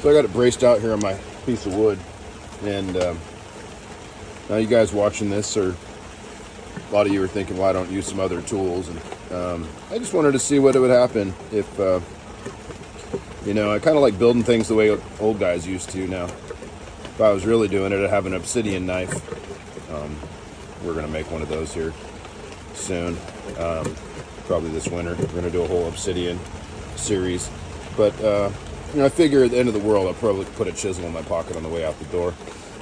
So I got it braced out here on my piece of wood, and now you guys watching this, or a lot of you are thinking, well, I don't use some other tools, and I just wanted to see what would happen if, you know, I kind of like building things the way old guys used to now. If I was really doing it, I'd have an obsidian knife. We're going to make one of those here soon, probably this winter. We're going to do a whole obsidian series, but you know, I figure at the end of the world I'll probably put a chisel in my pocket on the way out the door.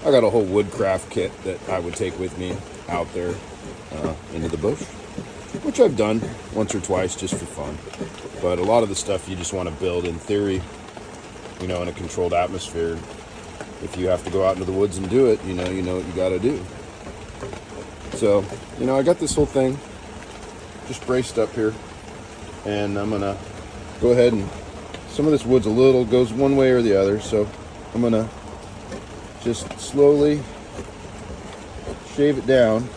I got a whole woodcraft kit that I would take with me out there into the bush, which I've done once or twice just for fun. But a lot of the stuff you just want to build in theory, you know, in a controlled atmosphere. If you have to go out into the woods and do it, you know what you got to do. So, you know, I got this whole thing just braced up here, and I'm gonna go ahead and some of this wood's goes one way or the other, so I'm gonna just slowly shave it down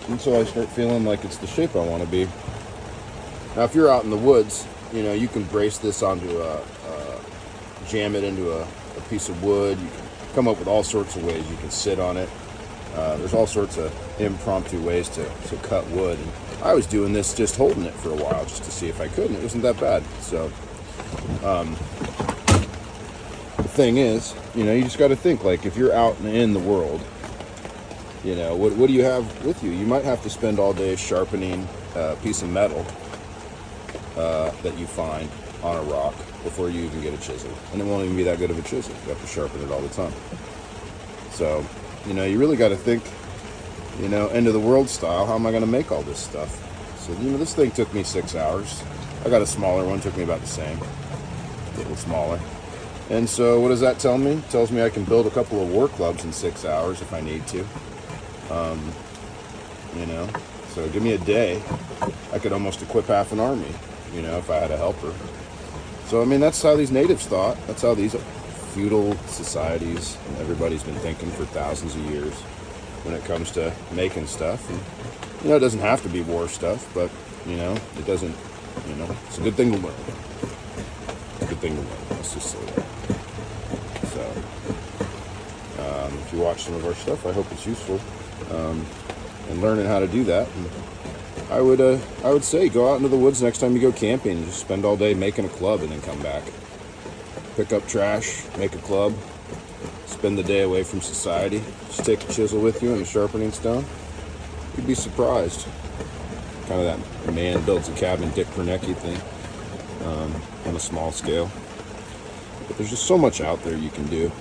until I start feeling like it's the shape I want to be. Now, if you're out in the woods, you know, you can brace this onto jam it into a piece of wood. You can come up with all sorts of ways you can sit on it. There's all sorts of impromptu ways to cut wood. And I was doing this just holding it for a while just to see if I could, and it wasn't that bad. So the thing is, you know, you just got to think, like, if you're out in the world, you know, what do you have with you? You might have to spend all day sharpening a piece of metal that you find on a rock before you even get a chisel. And it won't even be that good of a chisel. You have to sharpen it all the time. So, you know, you really got to think, you know, end of the world style, how am I going to make all this stuff? So, you know, this thing took me 6 hours. I got a smaller one, took me about the same, a little smaller. And so what does that tell me? It tells me I can build a couple of war clubs in 6 hours if I need to. You know, so give me a day, I could almost equip half an army, you know, if I had a helper. So, I mean, that's how these natives thought. That's how these feudal societies, everybody's been thinking for thousands of years when it comes to making stuff. And, you know, it doesn't have to be war stuff, but, you know, it doesn't, you know, it's a good thing to learn. Good thing to learn, let's just say that. So, if you watch some of our stuff, I hope it's useful, and learning how to do that. And I would say go out into the woods next time you go camping and just spend all day making a club and then come back. Pick up trash, make a club, spend the day away from society. Just take a chisel with you and a sharpening stone. You'd be surprised. Kind of that man builds a cabin, Dick Bernanke thing, on a small scale. But there's just so much out there you can do.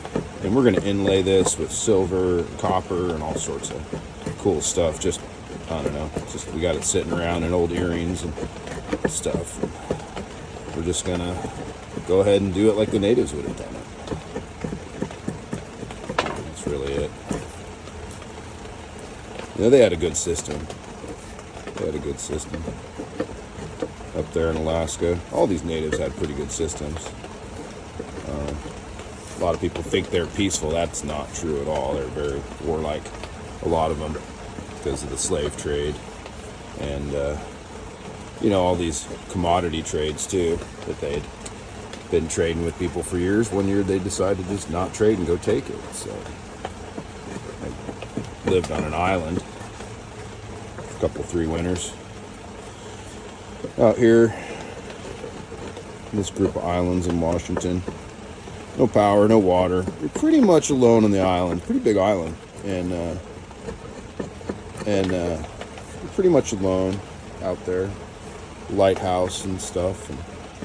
And we're going to inlay this with silver, copper, and all sorts of cool stuff. Just, I don't know, just we got it sitting around in old earrings and stuff. And we're just going to go ahead and do it like the natives would have done it. That's really it. You know, they had a good system. They had a good system. Up there in Alaska, all these natives had pretty good systems. A lot of people think they're peaceful. That's not true at all. They're very warlike, a lot of them, because of the slave trade and, you know, all these commodity trades too, that they'd been trading with people for years. One year they decided to just not trade and go take it. So I lived on an island a couple, 3 winters out here, this group of islands in Washington. No power, no water. You're pretty much alone on the island. Pretty big island, and you're pretty much alone out there. Lighthouse and stuff. And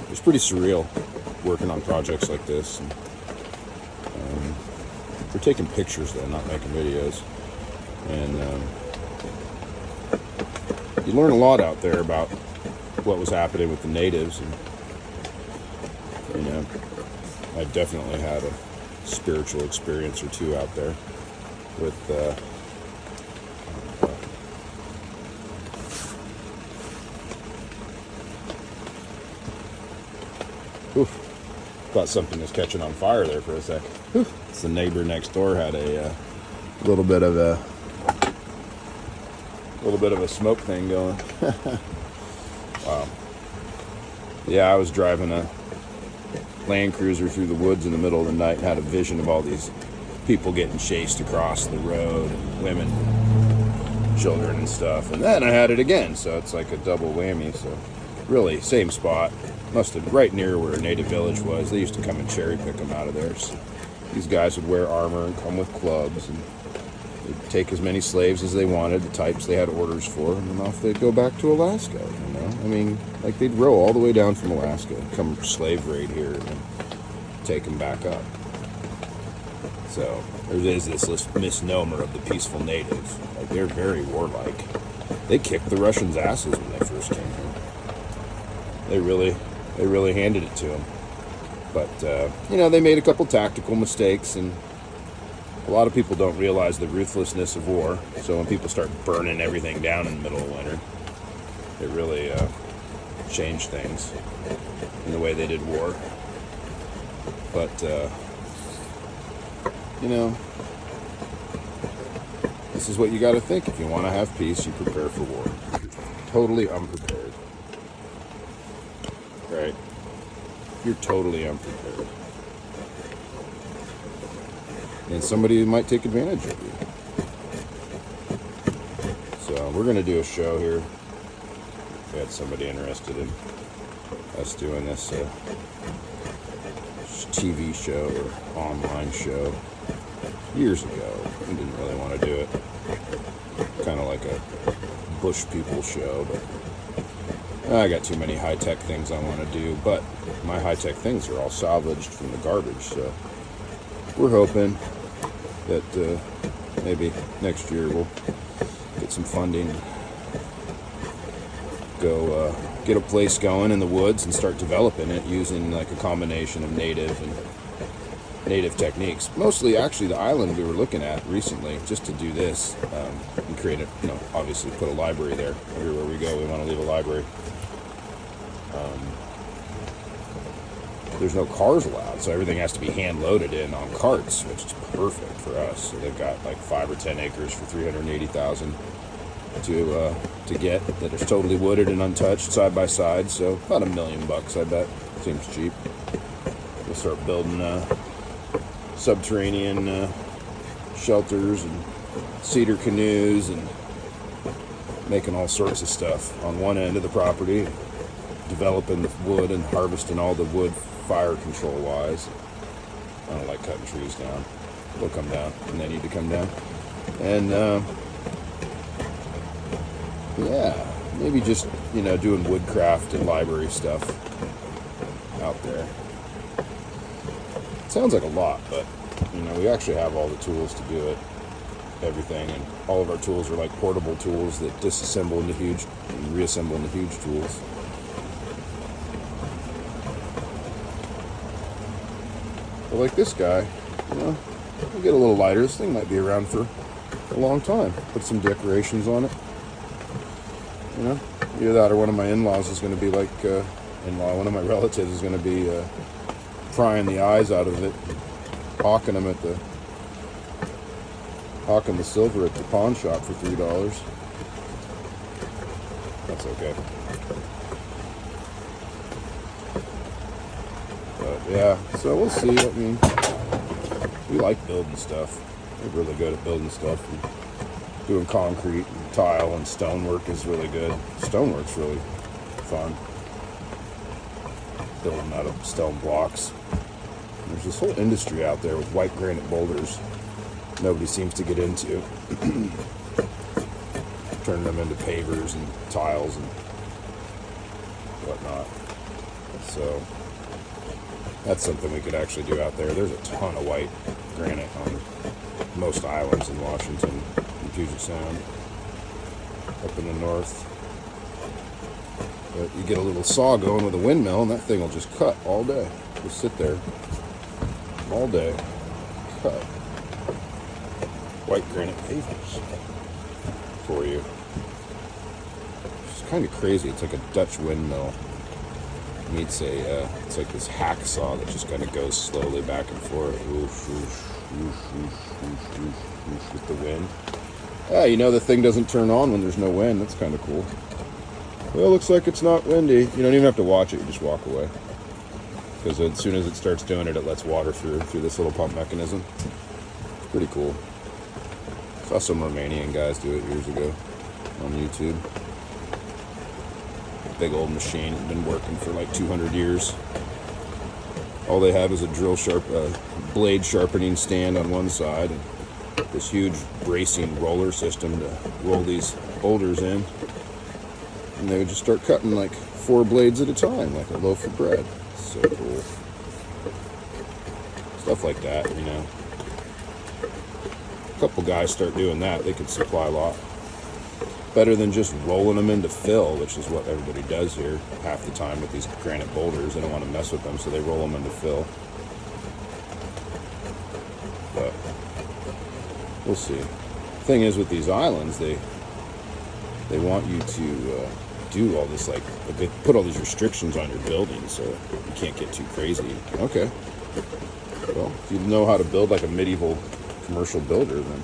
it's pretty surreal working on projects like this. And, we're taking pictures though, not making videos. And you learn a lot out there about what was happening with the natives, and you know, I definitely had a spiritual experience or two out there with thought something was catching on fire there for a sec. It's the neighbor next door had a little bit of a smoke thing going. Wow. Yeah, I was driving a Land Cruiser through the woods in the middle of the night and had a vision of all these people getting chased across the road, and women, children and stuff. And then I had it again, so it's like a double whammy. So really, same spot. Must have right near where a native village was. They used to come and cherry pick them out of there. So these guys would wear armor and come with clubs, and they'd take as many slaves as they wanted, the types they had orders for, and then off they'd go back to Alaska, you know? I mean, like they'd row all the way down from Alaska, come slave raid here, and then take them back up. So there is this misnomer of the peaceful natives. Like, they're very warlike. They kicked the Russians' asses when they first came here. They really handed it to them. But, you know, they made a couple tactical mistakes, and a lot of people don't realize the ruthlessness of war. So when people start burning everything down in the middle of winter, it really changed things in the way they did war. But, you know, this is what you got to think. If you want to have peace, you prepare for war. Totally unprepared. Right? You're totally unprepared. And somebody might take advantage of you. So we're going to do a show here. We had somebody interested in us doing this TV show or online show years ago. We didn't really want to do it. Kind of like a bush people show, but I got too many high-tech things I want to do. But my high-tech things are all salvaged from the garbage, so we're hoping that maybe next year we'll get some funding, go get a place going in the woods and start developing it using like a combination of native techniques. Mostly, actually, the island we were looking at recently, just to do this and create a, you know, obviously put a library there. Everywhere we go, we want to leave a library. There's no cars allowed, so everything has to be hand loaded in on carts, which is perfect for us. So they've got like 5 or 10 acres for $380,000 to get that is totally wooded and untouched side by side. So about $1 million, I bet. Seems cheap. We'll start building subterranean shelters and cedar canoes and making all sorts of stuff on one end of the property, developing the wood and harvesting all the wood fire control wise. I don't like cutting trees down. They'll come down and they need to come down. And yeah, maybe just, you know, doing woodcraft and library stuff out there. It sounds like a lot, but you know, we actually have all the tools to do it. Everything, and all of our tools are like portable tools that disassemble into huge and reassemble into huge tools. But like this guy, you know, we'll get a little lighter. This thing might be around for a long time. Put some decorations on it. You know, either that or one of my in-laws is going to be like, one of my relatives is going to be prying the eyes out of it, hawking the silver at the pawn shop for $3. That's okay. But yeah, so we'll see. I mean, we like building stuff. We're really good at building stuff. And doing concrete and tile and stonework is really good. Stonework's really fun. Building out of stone blocks. There's this whole industry out there with white granite boulders nobody seems to get into. Turning them into pavers and tiles and whatnot. So that's something we could actually do out there. There's a ton of white granite on most islands in Washington and Puget Sound. Up in the north. But you get a little saw going with a windmill and that thing will just cut all day. Just sit there all day. Cut. White granite pavers for you. It's kind of crazy. It's like a Dutch windmill meets it's like this hacksaw that just kind of goes slowly back and forth. Whoosh, whoosh, whoosh, whoosh, whoosh, whoosh, with the wind. Yeah, you know the thing doesn't turn on when there's no wind. That's kind of cool. Well, it looks like it's not windy. You don't even have to watch it. You just walk away. because as soon as it starts doing it, it lets water through this little pump mechanism. It's pretty cool. Saw some Romanian guys do it years ago on YouTube. Big old machine, been working for like 200 years. All they have is a blade sharpening stand on one side, and this huge bracing roller system to roll these boulders in. And they would just start cutting like 4 blades at a time, like a loaf of bread. So cool. Stuff like that, you know. A couple guys start doing that, they could supply a lot. Better than just rolling them into fill, which is what everybody does here half the time with these granite boulders. They don't want to mess with them, so they roll them into fill. But we'll see. Thing is, with these islands, they want you to do all this, like, they put all these restrictions on your building, so you can't get too crazy. Okay. Well, if you know how to build like a medieval commercial builder, then,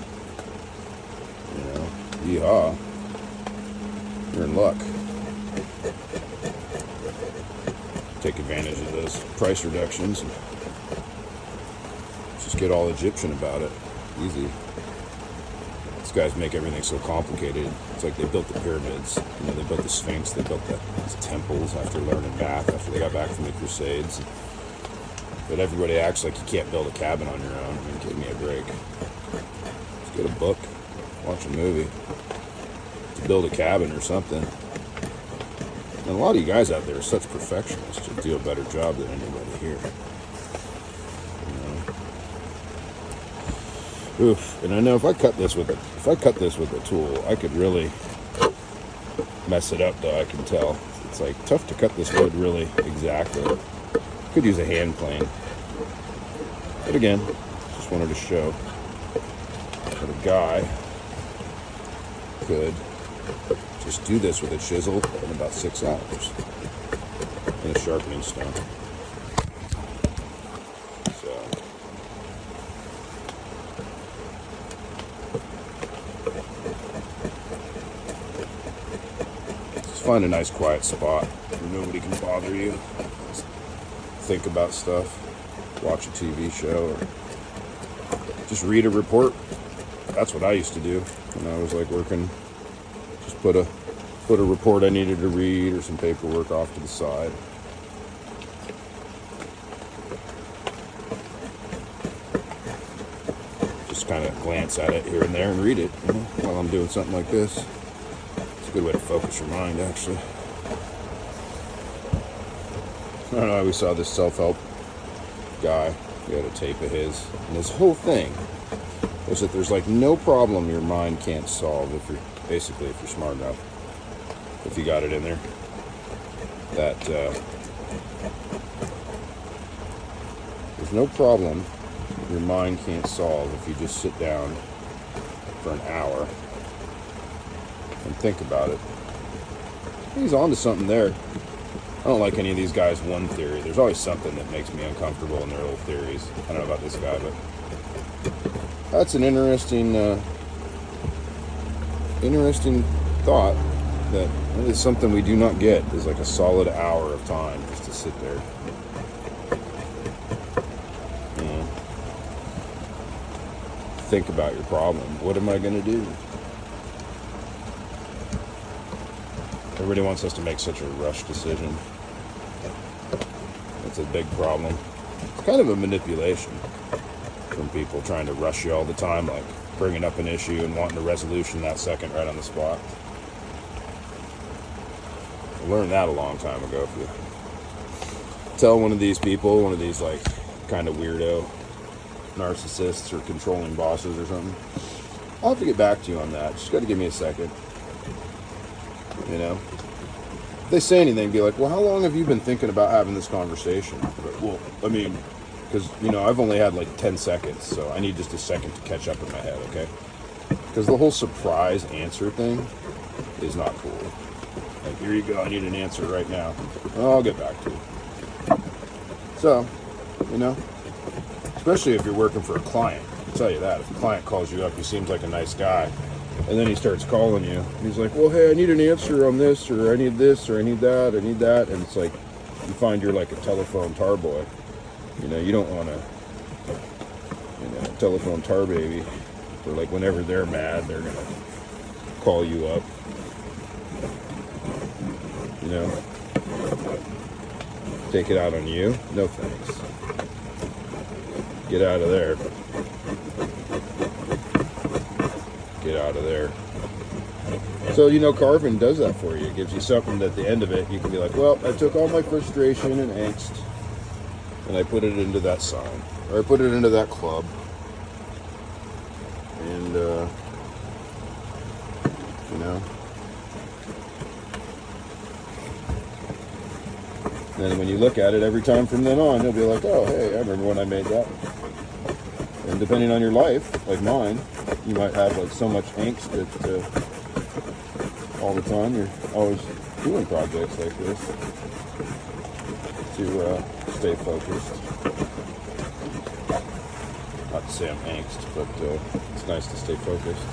you know, yeehaw. You're in luck. Take advantage of those price reductions and just get all Egyptian about it. Easy. These guys make everything so complicated. It's like they built the pyramids, you know, they built the Sphinx, they built these temples after learning math, after they got back from the Crusades. But everybody acts like you can't build a cabin on your own. I mean, give me a break. Just get a book, watch a movie. Build a cabin or something. And a lot of you guys out there are such perfectionists to do a better job than anybody here. You know? Oof. And I know if I cut this with a tool, I could really mess it up, though. I can tell it's like tough to cut this wood really exactly. Could use a hand plane, but again, just wanted to show that a guy could just do this with a chisel in about 6 hours and a sharpening stone. So just find a nice quiet spot where nobody can bother you. Just think about stuff, watch a TV show, or just read a report. That's what I used to do when I was like working. Just put a report I needed to read or some paperwork off to the side. Just kind of glance at it here and there and read it, you know, while I'm doing something like this. It's a good way to focus your mind, actually. I don't know, I always saw this self-help guy. He had a tape of his, and his whole thing was that there's like no problem your mind can't solve if you're smart enough, if you got it in there, that there's no problem your mind can't solve if you just sit down for an hour and think about it. He's on to something there. I don't like any of these guys' one theory. There's always something that makes me uncomfortable in their little theories. I don't know about this guy, but that's an interesting thought, that is something we do not get, is like a solid hour of time just to sit there. You know, think about your problem. What am I going to do? Everybody wants us to make such a rush decision. It's a big problem. It's kind of a manipulation from people trying to rush you all the time, like bringing up an issue and wanting a resolution that second right on the spot. I learned that a long time ago. If you tell one of these people, one of these like kind of weirdo narcissists or controlling bosses or something, I'll have to get back to you on that. Just got to give me a second. You know, if they say anything, be like, well, how long have you been thinking about having this conversation? Like, well, I mean, because, you know, I've only had like 10 seconds, so I need just a second to catch up in my head, okay? Because the whole surprise answer thing is not cool. Like, here you go, I need an answer right now. Oh, I'll get back to you. So, you know, especially if you're working for a client, I'll tell you that. If a client calls you up, he seems like a nice guy, and then he starts calling you. He's like, well, hey, I need an answer on this, or I need this, or I need that, and it's like, you find you're like a telephone tar boy. You know, you don't want to, telephone tar baby. Or like whenever they're mad, they're gonna call you up. You know, take it out on you. No thanks. Get out of there. Get out of there. So, carving does that for you. It gives you something that at the end of it, you can be like, well, I took all my frustration and angst and I put it into that sign. Or I put it into that club. And, then when you look at it every time from then on, you'll be like, oh, hey, I remember when I made that. And depending on your life, like mine, you might have like so much angst that all the time you're always doing projects like this to stay focused. Not to say I'm angst, but it's nice to stay focused.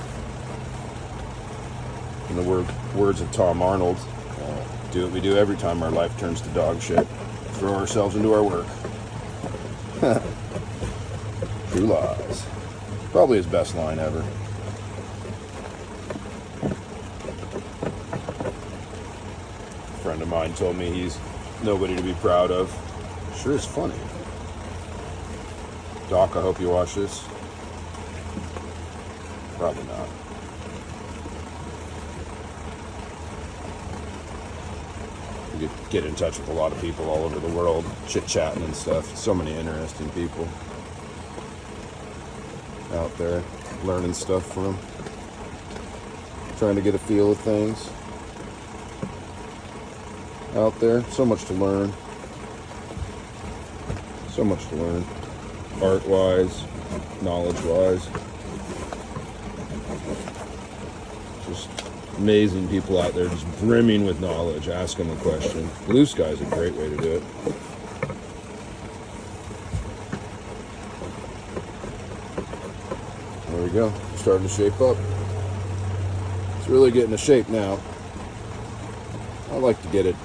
In the words of Tom Arnold, do what we do every time our life turns to dog shit. Throw ourselves into our work. True lies. Probably his best line ever. A friend of mine told me he's nobody to be proud of. Sure is funny. Doc, I hope you watch this. Probably not. You get in touch with a lot of people all over the world, chit-chatting and stuff. So many interesting people out there learning stuff from them. Trying to get a feel of things out there. So much to learn. So much to learn. Art-wise, knowledge-wise. Just amazing people out there just brimming with knowledge. Ask them a question. Blue sky is a great way to do it. There we go. Starting to shape up. It's really getting a shape now. I like to get it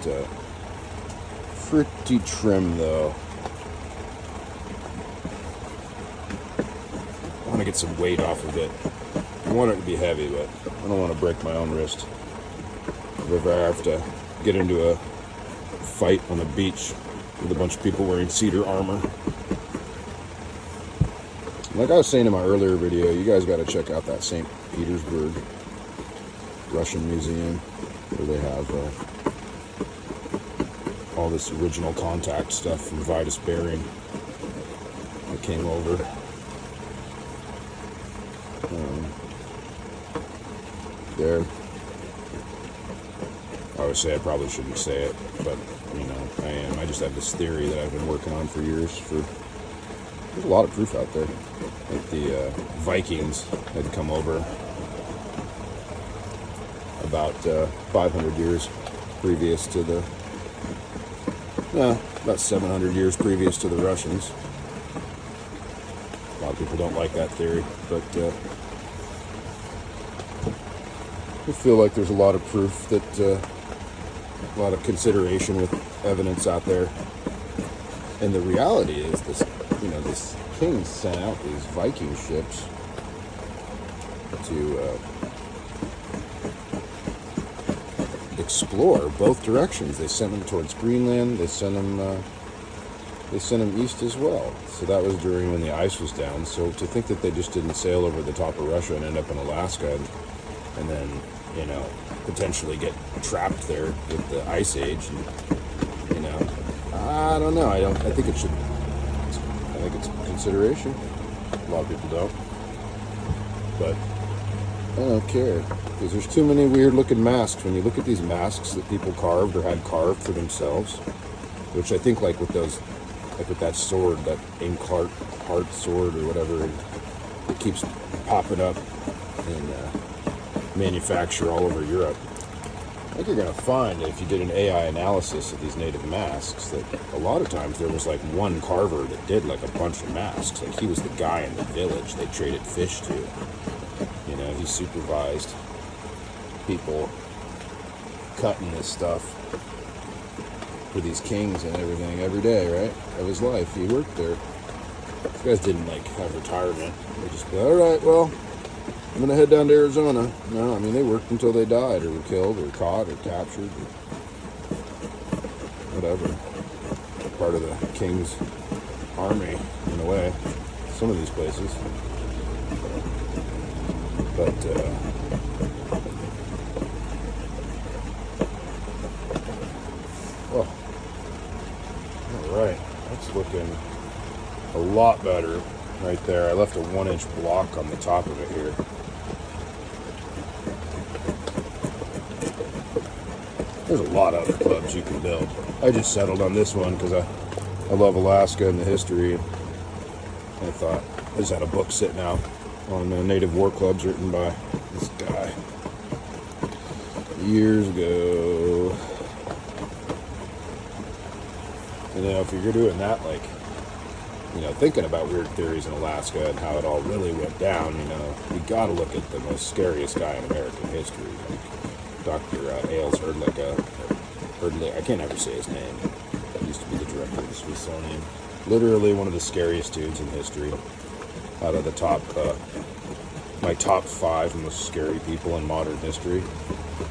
pretty trim though. I want to get some weight off of it. I want it to be heavy, but I don't want to break my own wrist. If I have to get into a fight on the beach with a bunch of people wearing cedar armor. Like I was saying in my earlier video, you guys got to check out that St. Petersburg Russian museum where they have all this original contact stuff from Vitus Bering that came over. There. I always say I probably shouldn't say it, but I am. I just have this theory that I've been working on for years. There's a lot of proof out there. Like the Vikings had come over about 500 years previous to about 700 years previous to the Russians. A lot of people don't like that theory, but I feel like there's a lot of proof that a lot of consideration with evidence out there. And the reality is this king sent out these Viking ships to explore both directions. They sent them towards Greenland. They sent them east as well. So that was during when the ice was down. So to think that they just didn't sail over the top of Russia and end up in Alaska and then potentially get trapped there with the ice age, and, I don't know. I think it should. I think it's a consideration. A lot of people don't, but I don't care because there's too many weird-looking masks. When you look at these masks that people carved or had carved for themselves, which I think like with that sword, that Inkheart heart sword or whatever, it keeps popping up in manufacture all over Europe. I think you're going to find that if you did an AI analysis of these native masks, that a lot of times there was like one carver that did like a bunch of masks. Like he was the guy in the village they traded fish to. He supervised people cutting this stuff for these kings and everything every day, right, of his life. He worked there. These guys didn't like have retirement. They just go, all right, well, I'm gonna head down to Arizona. No, I mean they worked until they died, or were killed, or caught, or captured, or whatever. Part of the king's army, in a way. Some of these places, but oh, all right, that's looking a lot better right there. I left a 1-inch block on the top of it here. There's a lot of other clubs you can build. I just settled on this one because I love Alaska and the history. I thought I just had a book sitting out on native war clubs written by this guy years ago. And you know, if you're doing that, like, you know, thinking about weird theories in Alaska and how it all really went down, you know, you got to look at the most scariest guy in American history, like Dr. Ailes Herdlicka. I can't ever say his name. He used to be the director of the Smithsonian. Literally one of the scariest dudes in history. Out of the top, my top 5 most scary people in modern history.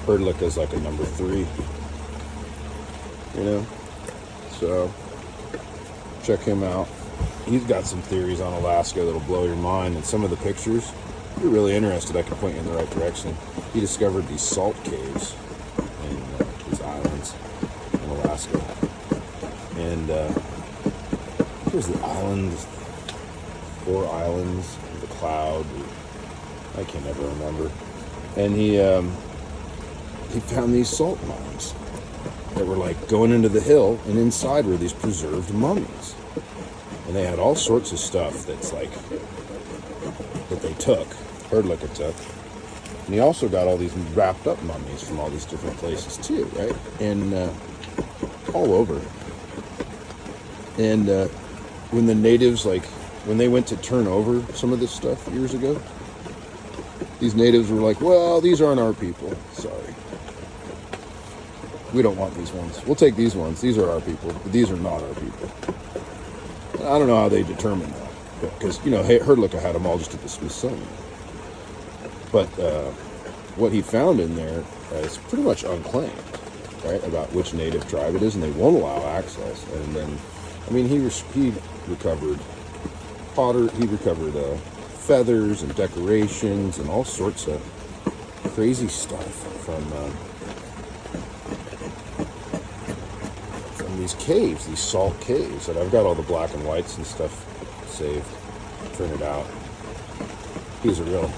Herdlicka's like a number 3. You know? So, check him out. He's got some theories on Alaska that'll blow your mind, and some of the pictures, if you're really interested, I can point you in the right direction. He discovered these salt caves in these islands in Alaska. And here's the islands, 4 islands, the cloud, I can never remember. And he found these salt mines that were like going into the hill, and inside were these preserved mummies. And they had all sorts of stuff that's like, that they took, Herdlicka took. And he also got all these wrapped up mummies from all these different places too, right? And all over. And when the natives, like, when they went to turn over some of this stuff years ago, these natives were like, well, these aren't our people. Sorry. We don't want these ones. We'll take these ones. These are our people, but these are not our people. I don't know how they determined that, because, you know, Herdlicka had them all just at the Smithsonian. But what he found in there is pretty much unclaimed, right, about which native tribe it is, and they won't allow access. And then, I mean, he recovered feathers and decorations and all sorts of crazy stuff from these caves, these salt caves. And I've got all the black and whites and stuff saved, printed out. He's a real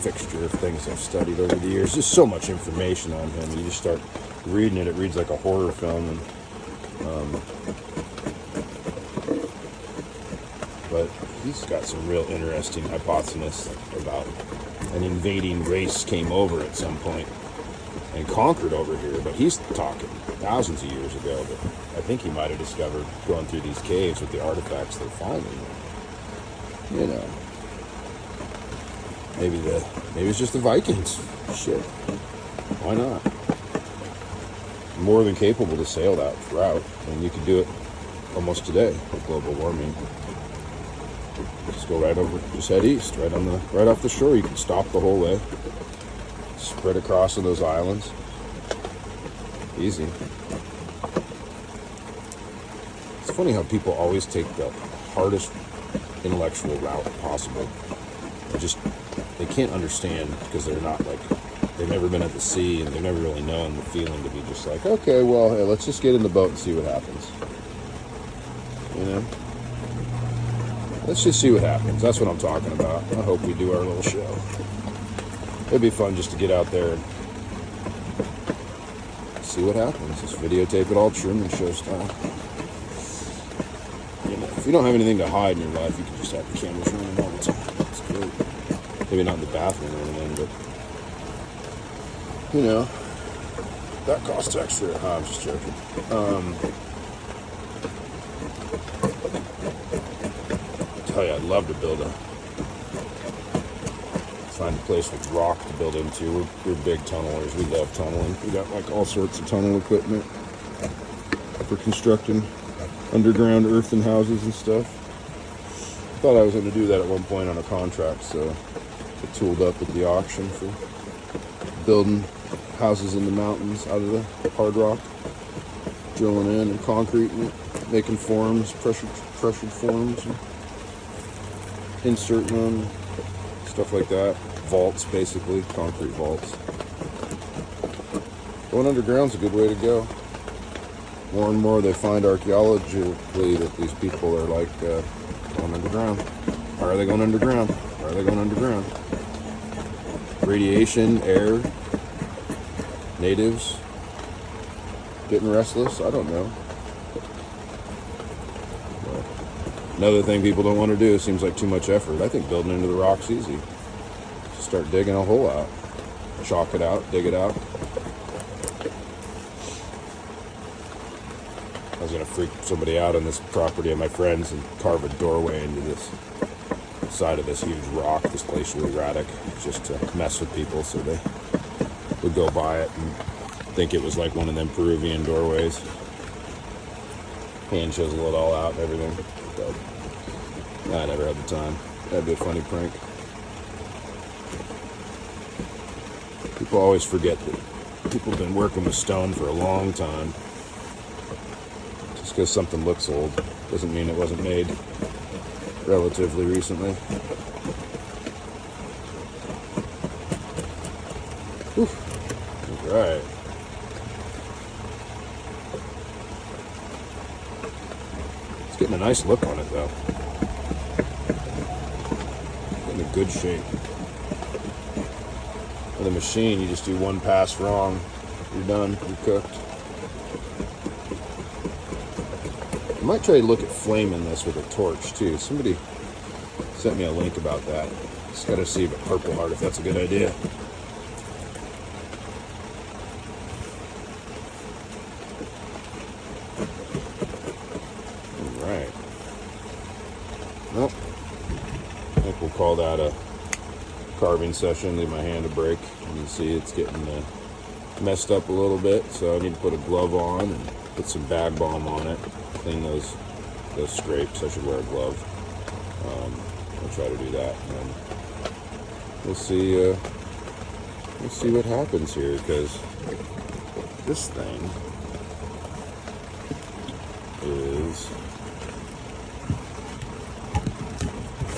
fixture of things I've studied over the years. Just so much information on him. You just start reading it. It reads like a horror film. And but he's got some real interesting hypotheses about an invading race came over at some point and conquered over here. But he's talking thousands of years ago. But I think he might have discovered, going through these caves with the artifacts they're finding, you know, maybe it's just the Vikings. Shit, why not? More than capable to sail that route, and you could do it almost today with global warming. Just go right over, just head east, right off the shore. You can stop the whole way, spread across to those islands. Easy. It's funny how people always take the hardest intellectual route possible. They can't understand, because they're not like, they've never been at the sea, and they've never really known the feeling to be just like, okay, well, hey, let's just get in the boat and see what happens. You know? Let's just see what happens. That's what I'm talking about. I hope we do our little show. It'd be fun just to get out there and see what happens. Just videotape it all trim and show style. You know, if you don't have anything to hide in your life, you can just have the cameras running all the time. It's great. Maybe not in the bathroom or anything, but, you know, that costs extra. I'm just joking. I tell you, I'd love to find a place with rock to build into. We're big tunnelers. We love tunneling. We got like all sorts of tunnel equipment. for constructing underground earthen houses and stuff. Thought I was going to do that at one point on a contract, so I tooled up at the auction for building houses in the mountains out of the hard rock, drilling in and concreting it, making forms, pressured forms, and inserting them, stuff like that. Vaults, basically, concrete vaults. Going underground's a good way to go. More and more they find archaeologically that these people are like going underground. Why are they going underground? Why are they going underground? Radiation, air, natives getting restless? I don't know. But another thing people don't want to do, seems like too much effort. I think building into the rock's easy. Just start digging a hole out. Chalk it out, dig it out. I was going to freak somebody out on this property of my friends and carve a doorway into this side of this huge rock, this glacial erratic, just to mess with people so they would go by it and think it was like one of them Peruvian doorways. Hand chisel it all out and everything. But I never had the time. That'd be a funny prank. People always forget that people have been working with stone for a long time. Just because something looks old doesn't mean it wasn't made relatively recently. Whew. All right. It's getting a nice look on it, though. In a good shape. With a machine, you just do one pass wrong, you're done, you're cooked. I might try to look at flaming this with a torch too. Somebody sent me a link about that. Just gotta see if a Purple Heart, if that's a good idea. Alright. Well, I think we'll call that a carving session. Leave my hand a break. You can see it's getting messed up a little bit, so I need to put a glove on and put some bag balm on it. Clean those scrapes. I should wear a glove. I'll try to do that, and we'll see what happens here, because this thing is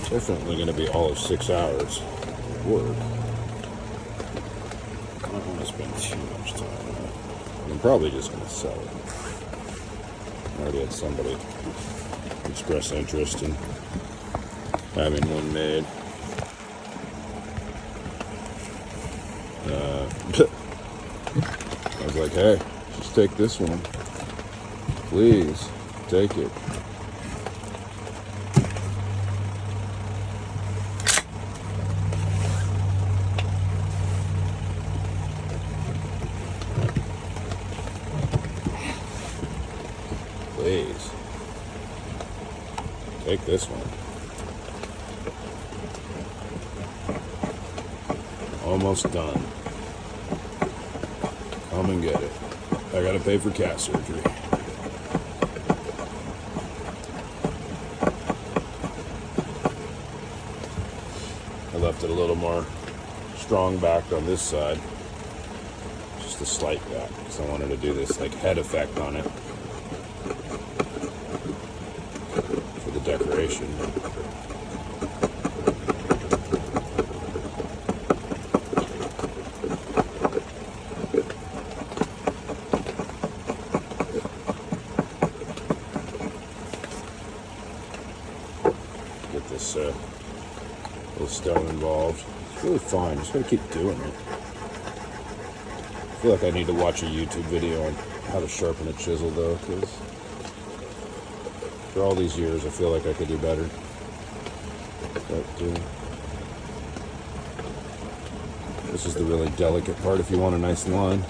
definitely going to be all of 6 hours of work. I don't want to spend too much time on it. I'm probably just going to sell it. I already had somebody express interest in having one made. I was like, hey, just take this one. Please, take it. Please. Take this one. Almost done. Come and get it. I gotta pay for cat surgery. I left it a little more strong backed on this side. Just a slight back, because I wanted to do this like head effect on it. For the decoration. Get this little stone involved. It's really fine. Just gotta keep doing it. I feel like I need to watch a YouTube video on how to sharpen a chisel, though, because for all these years, I feel like I could do better. But this is the really delicate part if you want a nice line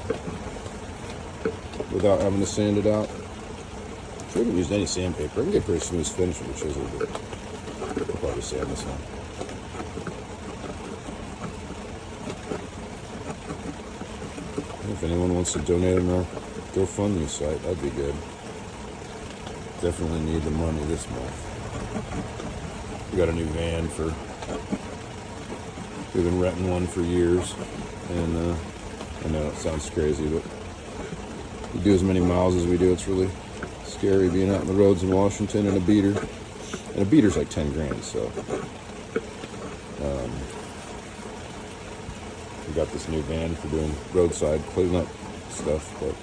without having to sand it out. I'm sure I haven't used any sandpaper. I can get a pretty smooth finish with a chisel, but I'll probably sand this one. If anyone wants to donate on our GoFundMe site, that'd be good. definitely need the money this month. We got a new van we've been renting one for years, and I know it sounds crazy, but you do as many miles as we do, it's really scary being out on the roads in Washington in a beater. And a beater's like 10 grand, so we got this new van for doing roadside cleanup stuff, but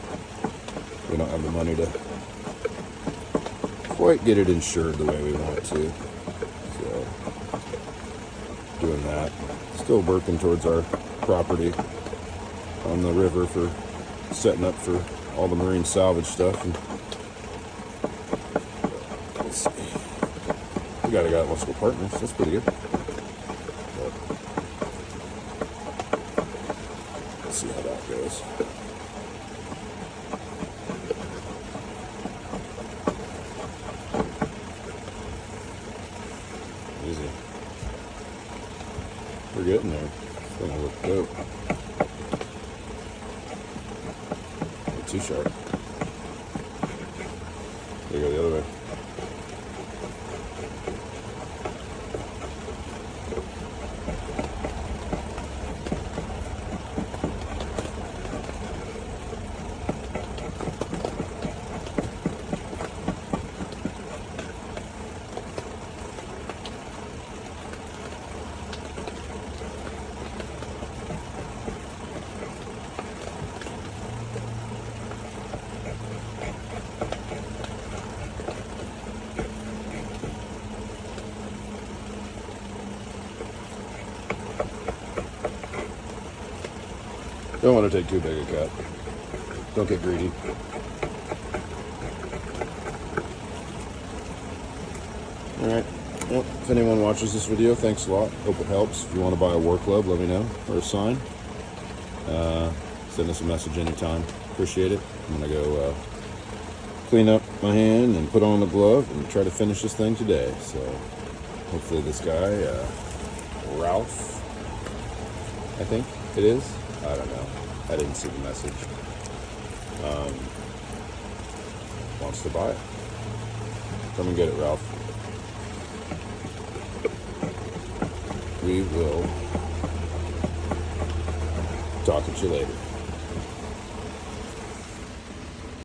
we don't have the money to quite get it insured the way we want to. So doing that. Still working towards our property on the river for setting up for all the marine salvage stuff. And let's see. We got multiple partners. That's pretty good. But let's see how that goes. Easy. We're getting there. It's gonna look dope. Not too sharp. There you go the other way. Don't want to take too big a cut. Don't get greedy. Alright. Well, if anyone watches this video, thanks a lot. Hope it helps. If you want to buy a war club, let me know. Or a sign. Send us a message anytime. Appreciate it. I'm going to go clean up my hand and put on the glove and try to finish this thing today. So hopefully this guy, Ralph, I think it is. I don't know. I didn't see the message. Wants to buy it. Come and get it, Ralph. We will talk to you later.